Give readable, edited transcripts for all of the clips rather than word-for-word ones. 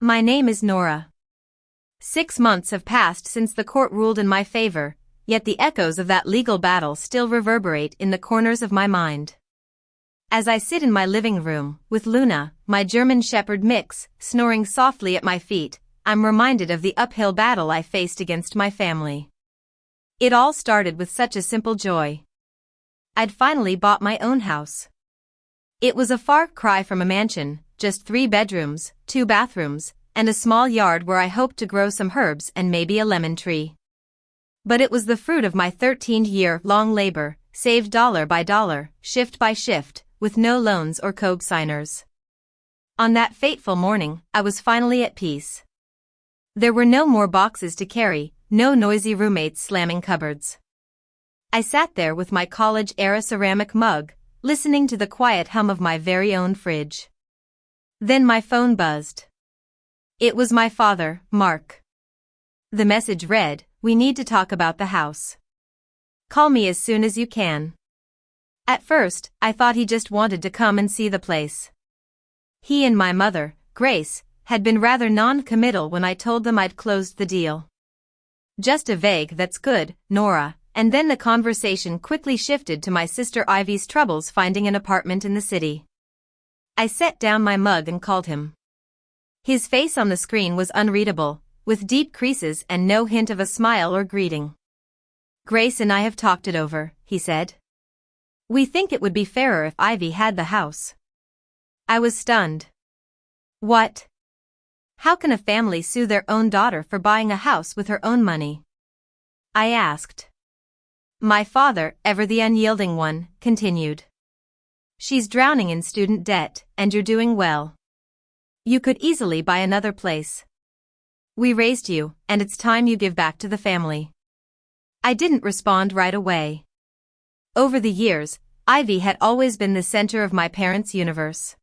My name is Nora. 6 months have passed since the court ruled in my favor, yet the echoes of that legal battle still reverberate in the corners of my mind. As I sit in my living room, with Luna, my German Shepherd mix, snoring softly at my feet, I'm reminded of the uphill battle I faced against my family. It all started with such a simple joy. I'd finally bought my own house. It was a far cry from a mansion, just 3 bedrooms, 2 bathrooms, and a small yard where I hoped to grow some herbs and maybe a lemon tree. But it was the fruit of my 13-year-long labor, saved dollar by dollar, shift by shift, with no loans or co-signers. On that fateful morning, I was finally at peace. There were no more boxes to carry, no noisy roommates slamming cupboards. I sat there with my college-era ceramic mug, listening to the quiet hum of my very own fridge. Then my phone buzzed. It was my father, Mark. The message read, "We need to talk about the house. Call me as soon as you can." At first, I thought he just wanted to come and see the place. He and my mother, Grace, had been rather non-committal when I told them I'd closed the deal. Just a vague "that's good, Nora," and then the conversation quickly shifted to my sister Ivy's troubles finding an apartment in the city. I set down my mug and called him. His face on the screen was unreadable, with deep creases and no hint of a smile or greeting. "Grace and I have talked it over," he said. "We think it would be fairer if Ivy had the house." I was stunned. What? How can a family sue their own daughter for buying a house with her own money? I asked. My father, ever the unyielding one, continued. "She's drowning in student debt, and you're doing well. You could easily buy another place. We raised you, and it's time you give back to the family." I didn't respond right away. Over the years, Ivy had always been the center of my parents' universe.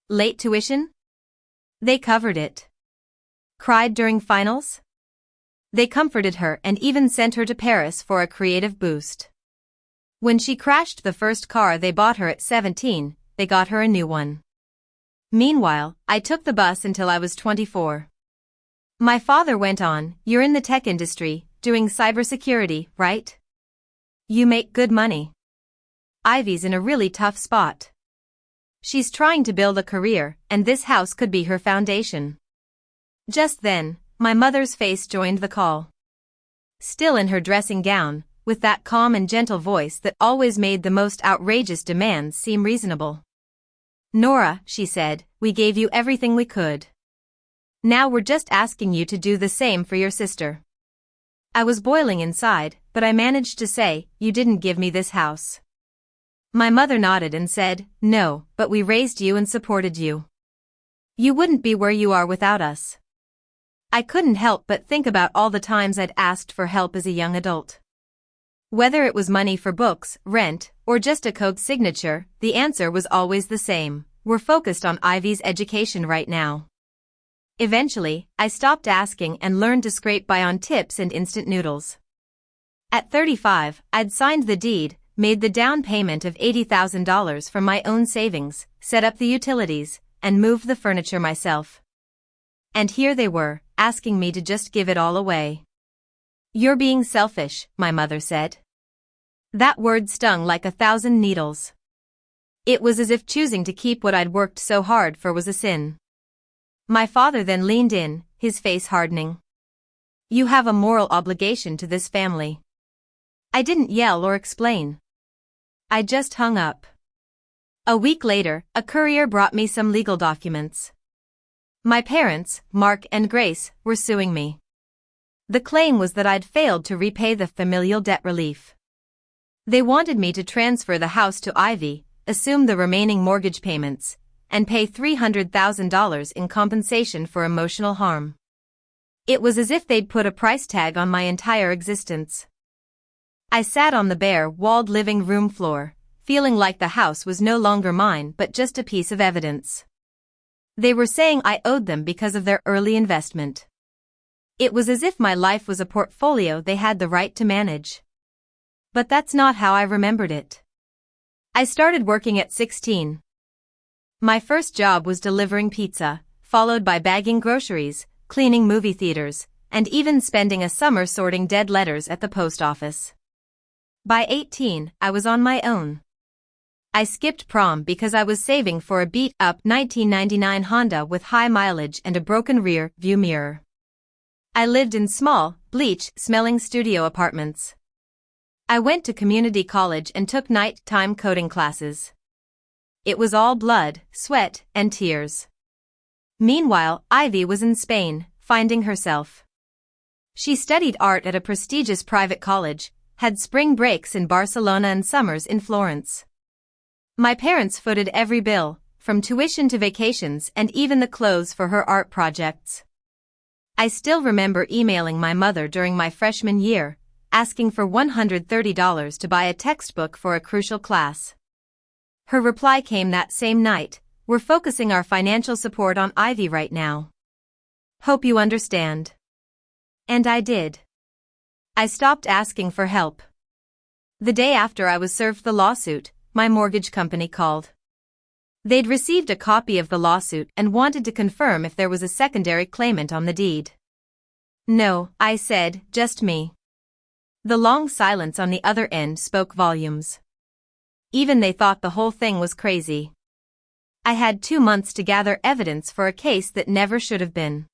Late tuition? They covered it. Cried during finals? They comforted her and even sent her to Paris for a creative boost. When she crashed the first car they bought her at 17, they got her a new one. Meanwhile, I took the bus until I was 24. My father went on, "You're in the tech industry, doing cybersecurity, right? You make good money. Ivy's in a really tough spot. She's trying to build a career, and this house could be her foundation." Just then, my mother's face joined the call. Still in her dressing gown, with that calm and gentle voice that always made the most outrageous demands seem reasonable. "Nora," she said, "we gave you everything we could. Now we're just asking you to do the same for your sister." I was boiling inside, but I managed to say, "You didn't give me this house." My mother nodded and said, "No, but we raised you and supported you. You wouldn't be where you are without us." I couldn't help but think about all the times I'd asked for help as a young adult. Whether it was money for books, rent, or just a code signature, the answer was always the same: "We're focused on Ivy's education right now." Eventually, I stopped asking and learned to scrape by on tips and instant noodles. At 35, I'd signed the deed, made the down payment of $80,000 from my own savings, set up the utilities, and moved the furniture myself. And here they were, asking me to just give it all away. "You're being selfish," my mother said. That word stung like 1,000 needles. It was as if choosing to keep what I'd worked so hard for was a sin. My father then leaned in, his face hardening. "You have a moral obligation to this family." I didn't yell or explain. I just hung up. A week later, a courier brought me some legal documents. My parents, Mark and Grace, were suing me. The claim was that I'd failed to repay the familial debt relief. They wanted me to transfer the house to Ivy, assume the remaining mortgage payments, and pay $300,000 in compensation for emotional harm. It was as if they'd put a price tag on my entire existence. I sat on the bare-walled living room floor, feeling like the house was no longer mine but just a piece of evidence. They were saying I owed them because of their early investment. It was as if my life was a portfolio they had the right to manage. But that's not how I remembered it. I started working at 16. My first job was delivering pizza, followed by bagging groceries, cleaning movie theaters, and even spending a summer sorting dead letters at the post office. By 18, I was on my own. I skipped prom because I was saving for a beat-up 1999 Honda with high mileage and a broken rear view mirror. I lived in small, bleach-smelling studio apartments. I went to community college and took night-time coding classes. It was all blood, sweat, and tears. Meanwhile, Ivy was in Spain, finding herself. She studied art at a prestigious private college, had spring breaks in Barcelona and summers in Florence. My parents footed every bill, from tuition to vacations and even the clothes for her art projects. I still remember emailing my mother during my freshman year, asking for $130 to buy a textbook for a crucial class. Her reply came that same night, "We're focusing our financial support on Ivy right now. Hope you understand." And I did. I stopped asking for help. The day after I was served the lawsuit, my mortgage company called. They'd received a copy of the lawsuit and wanted to confirm if there was a secondary claimant on the deed. "No," I said, "just me." The long silence on the other end spoke volumes. Even they thought the whole thing was crazy. I had 2 months to gather evidence for a case that never should have been.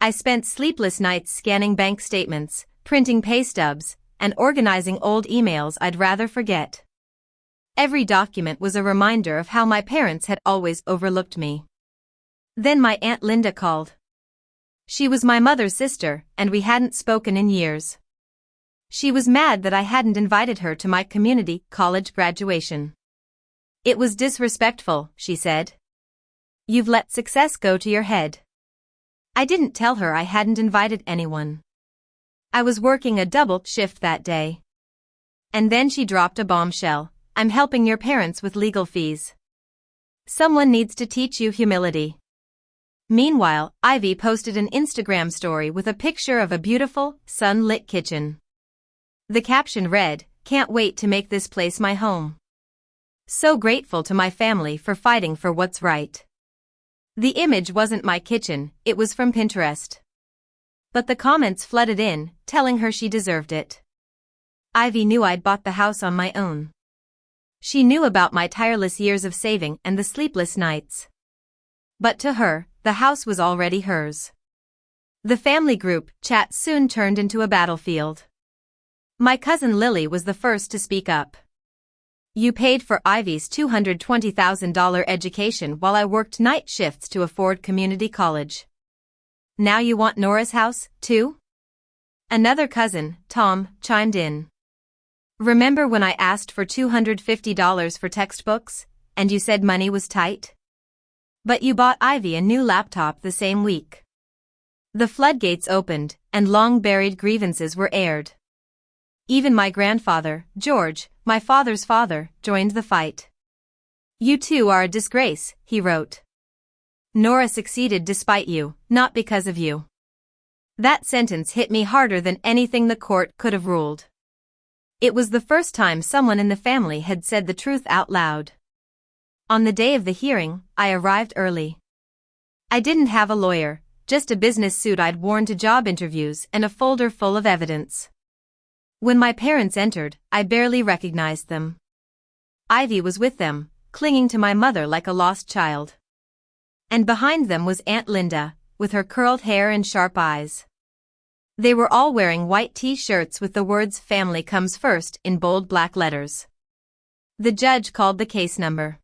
I spent sleepless nights scanning bank statements, printing pay stubs, and organizing old emails I'd rather forget. Every document was a reminder of how my parents had always overlooked me. Then my Aunt Linda called. She was my mother's sister, and we hadn't spoken in years. She was mad that I hadn't invited her to my community college graduation. "It was disrespectful," she said. "You've let success go to your head." I didn't tell her I hadn't invited anyone. I was working a double shift that day. And then she dropped a bombshell. "I'm helping your parents with legal fees. Someone needs to teach you humility." Meanwhile, Ivy posted an Instagram story with a picture of a beautiful, sun-lit kitchen. The caption read, "Can't wait to make this place my home. So grateful to my family for fighting for what's right." The image wasn't my kitchen, it was from Pinterest. But the comments flooded in, telling her she deserved it. Ivy knew I'd bought the house on my own. She knew about my tireless years of saving and the sleepless nights. But to her, the house was already hers. The family group chat soon turned into a battlefield. My cousin Lily was the first to speak up. "You paid for Ivy's $220,000 education while I worked night shifts to afford community college. Now you want Nora's house, too?" Another cousin, Tom, chimed in. "Remember when I asked for $250 for textbooks, and you said money was tight? But you bought Ivy a new laptop the same week." The floodgates opened, and long-buried grievances were aired. Even my grandfather, George, my father's father, joined the fight. "You two are a disgrace," he wrote. "Nora succeeded despite you, not because of you." That sentence hit me harder than anything the court could have ruled. It was the first time someone in the family had said the truth out loud. On the day of the hearing, I arrived early. I didn't have a lawyer, just a business suit I'd worn to job interviews and a folder full of evidence. When my parents entered, I barely recognized them. Ivy was with them, clinging to my mother like a lost child. And behind them was Aunt Linda, with her curled hair and sharp eyes. They were all wearing white t-shirts with the words "Family Comes First" in bold black letters. The judge called the case number.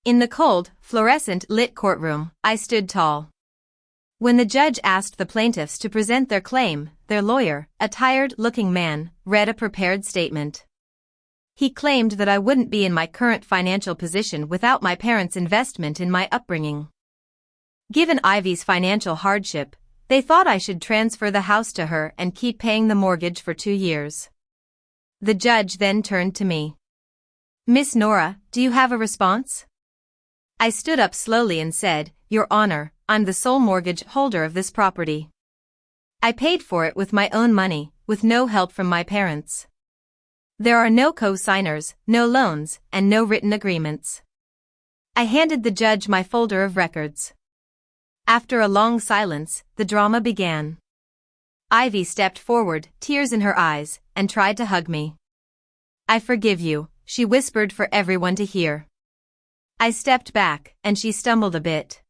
In the cold, fluorescent-lit courtroom, I stood tall. When the judge asked the plaintiffs to present their claim, their lawyer, a tired-looking man, read a prepared statement. He claimed that I wouldn't be in my current financial position without my parents' investment in my upbringing. Given Ivy's financial hardship, they thought I should transfer the house to her and keep paying the mortgage for 2 years. The judge then turned to me. "Miss Nora, do you have a response?" I stood up slowly and said, "Your Honor, I'm the sole mortgage holder of this property. I paid for it with my own money, with no help from my parents. There are no co-signers, no loans, and no written agreements." I handed the judge my folder of records. After a long silence, the drama began. Ivy stepped forward, tears in her eyes, and tried to hug me. "I forgive you," she whispered for everyone to hear. I stepped back, and she stumbled a bit.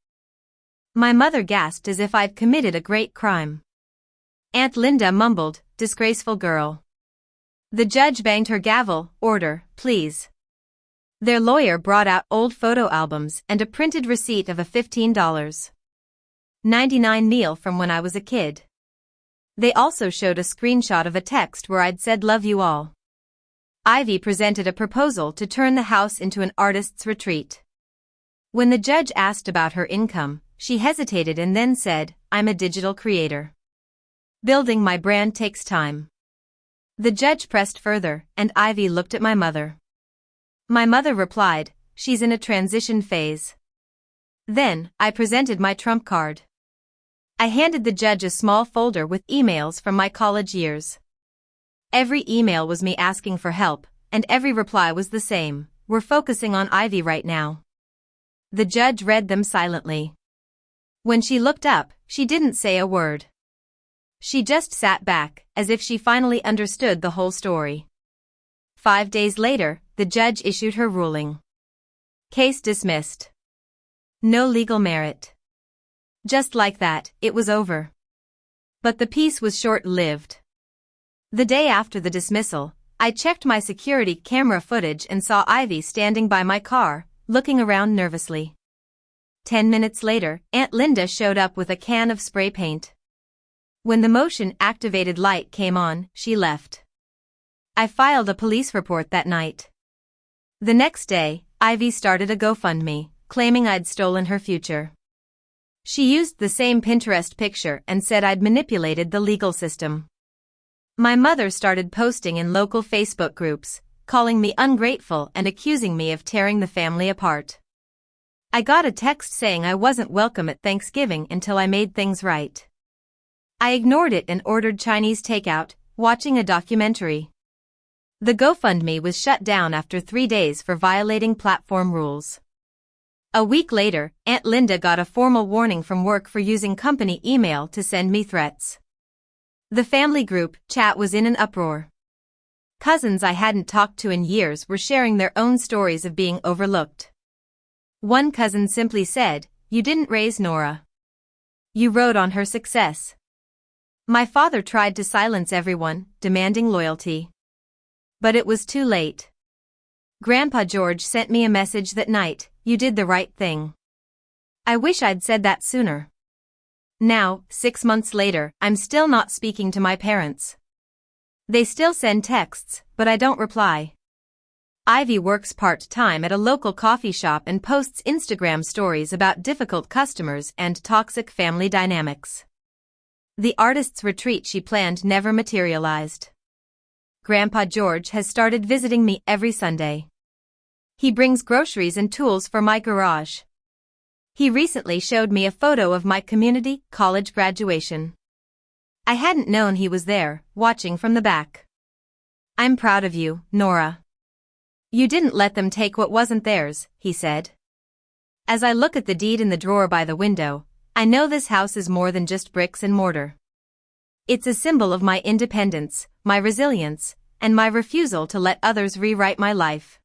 My mother gasped as if I'd committed a great crime. Aunt Linda mumbled, "Disgraceful girl." The judge banged her gavel, "Order, please." Their lawyer brought out old photo albums and a printed receipt of a $15.99 meal from when I was a kid. They also showed a screenshot of a text where I'd said "love you all." Ivy presented a proposal to turn the house into an artist's retreat. When the judge asked about her income, she hesitated and then said, "I'm a digital creator. Building my brand takes time." The judge pressed further, and Ivy looked at my mother. My mother replied, "She's in a transition phase." Then, I presented my trump card. I handed the judge a small folder with emails from my college years. Every email was me asking for help, and every reply was the same: "We're focusing on Ivy right now." The judge read them silently. When she looked up, she didn't say a word. She just sat back, as if she finally understood the whole story. 5 days later, the judge issued her ruling. Case dismissed. No legal merit. Just like that, it was over. But the peace was short-lived. The day after the dismissal, I checked my security camera footage and saw Ivy standing by my car, looking around nervously. 10 minutes later, Aunt Linda showed up with a can of spray paint. When the motion-activated light came on, she left. I filed a police report that night. The next day, Ivy started a GoFundMe, claiming I'd stolen her future. She used the same Pinterest picture and said I'd manipulated the legal system. My mother started posting in local Facebook groups, calling me ungrateful and accusing me of tearing the family apart. I got a text saying I wasn't welcome at Thanksgiving until I made things right. I ignored it and ordered Chinese takeout, watching a documentary. The GoFundMe was shut down after 3 days for violating platform rules. A week later, Aunt Linda got a formal warning from work for using company email to send me threats. The family group chat was in an uproar. Cousins I hadn't talked to in years were sharing their own stories of being overlooked. One cousin simply said, "You didn't raise Nora. You rode on her success." My father tried to silence everyone, demanding loyalty. But it was too late. Grandpa George sent me a message that night: "You did the right thing." I wish I'd said that sooner. Now, 6 months later, I'm still not speaking to my parents. They still send texts, but I don't reply. Ivy works part-time at a local coffee shop and posts Instagram stories about difficult customers and toxic family dynamics. The artist's retreat she planned never materialized. Grandpa George has started visiting me every Sunday. He brings groceries and tools for my garage. He recently showed me a photo of my community college graduation. I hadn't known he was there, watching from the back. "I'm proud of you, Nora. You didn't let them take what wasn't theirs," he said. As I look at the deed in the drawer by the window, I know this house is more than just bricks and mortar. It's a symbol of my independence, my resilience, and my refusal to let others rewrite my life.